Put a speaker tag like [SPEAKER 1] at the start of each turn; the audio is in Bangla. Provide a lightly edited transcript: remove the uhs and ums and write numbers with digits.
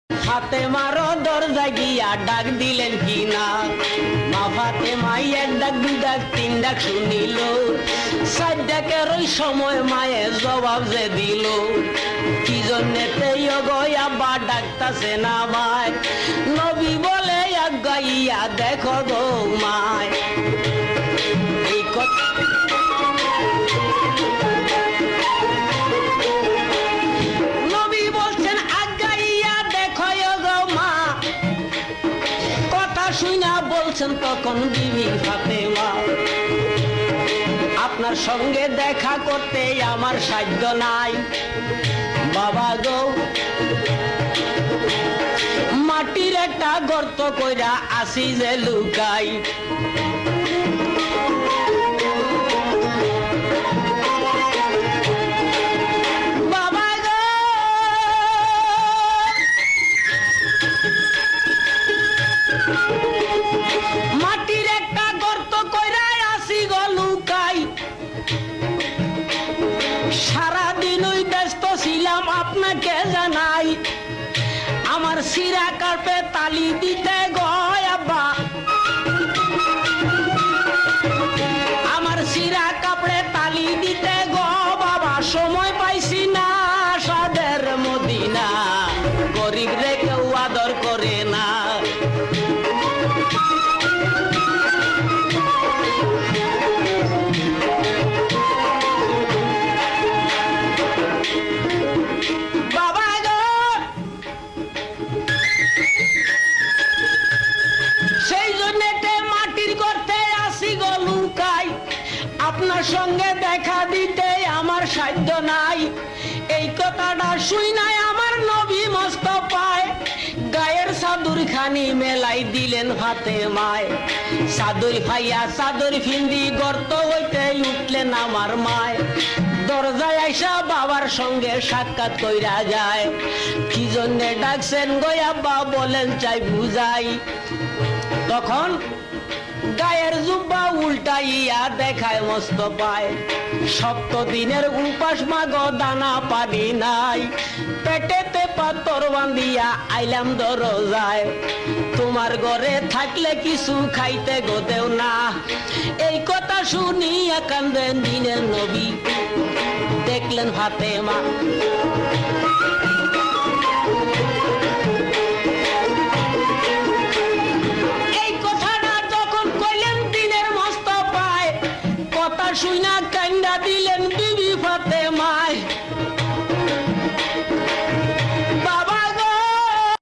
[SPEAKER 1] ফাতেমার দরজা গিয়া ডাক দিলেন কিনা, মা ফাতেমা এক ডাক দুই ডাক তিন ডাক শুনিল, চার ডাকের ওই সময় মায়ে জবাব যে দিল, কি জন্যে আব্বা ডাকতাছে না মায়, নবী বলে গাইয়া দেখো গো মায়। এই কথা নবী বলছেন আগাইয়া দেখো গো মা, কথা শুনা বলছেন তখন বিবি ফাতেমা, আপনার সঙ্গে দেখা করতে আমার সাধ্য নাই বাবা গো, মাটির একটা গর্ত কইরা আসি যে লুকাই, বাবা গো মাটির একটা গর্ত কইরা আসি গো লুকাই, সারাদিন ওই ব্যস্ত ছিলাম আপনাকে জানাই, আমার সিরা কার্পে তালি দিতে গো আব্বা, আমার সিরা কাপড়ে তালি দিতে গো বাবা, সময় পাইছি না সাদের মদিনা, গরিব রে কেউ আদর করে না। আপনার সঙ্গে দেখা দিতে আমার সাধ্য নাই, এই কথাটা শুই নাই আমার নবী মোস্তফায়, গায়ের চাদর খানি মেলাই দিলেন ফাতেমায়, চাদর ফাইয়া চাদর ফিন্দি গর্ত হইতে উঠলেন আমার মায়, দরজায় আইসা বাবার সঙ্গে সাক্ষাৎ কইরা যায়, কি জন্যে ডাকছেন গো আব্বা বলেন চাই বুঝাই, তখন গায়ের জুব্বা উল্টাইয়া দেখায় মোস্তফায়, 7 দিনের উপাস মাগো দানা পানি নাই, পেটেতে পাথর বান্ধিয়া আইলাম দরজায়, তোমার ঘরে থাকলে কিছু খাইতে গোদেও না, এই কথা শুনিয়া কান্দেন দিনের নবী, দেখলেন ফাতেমা।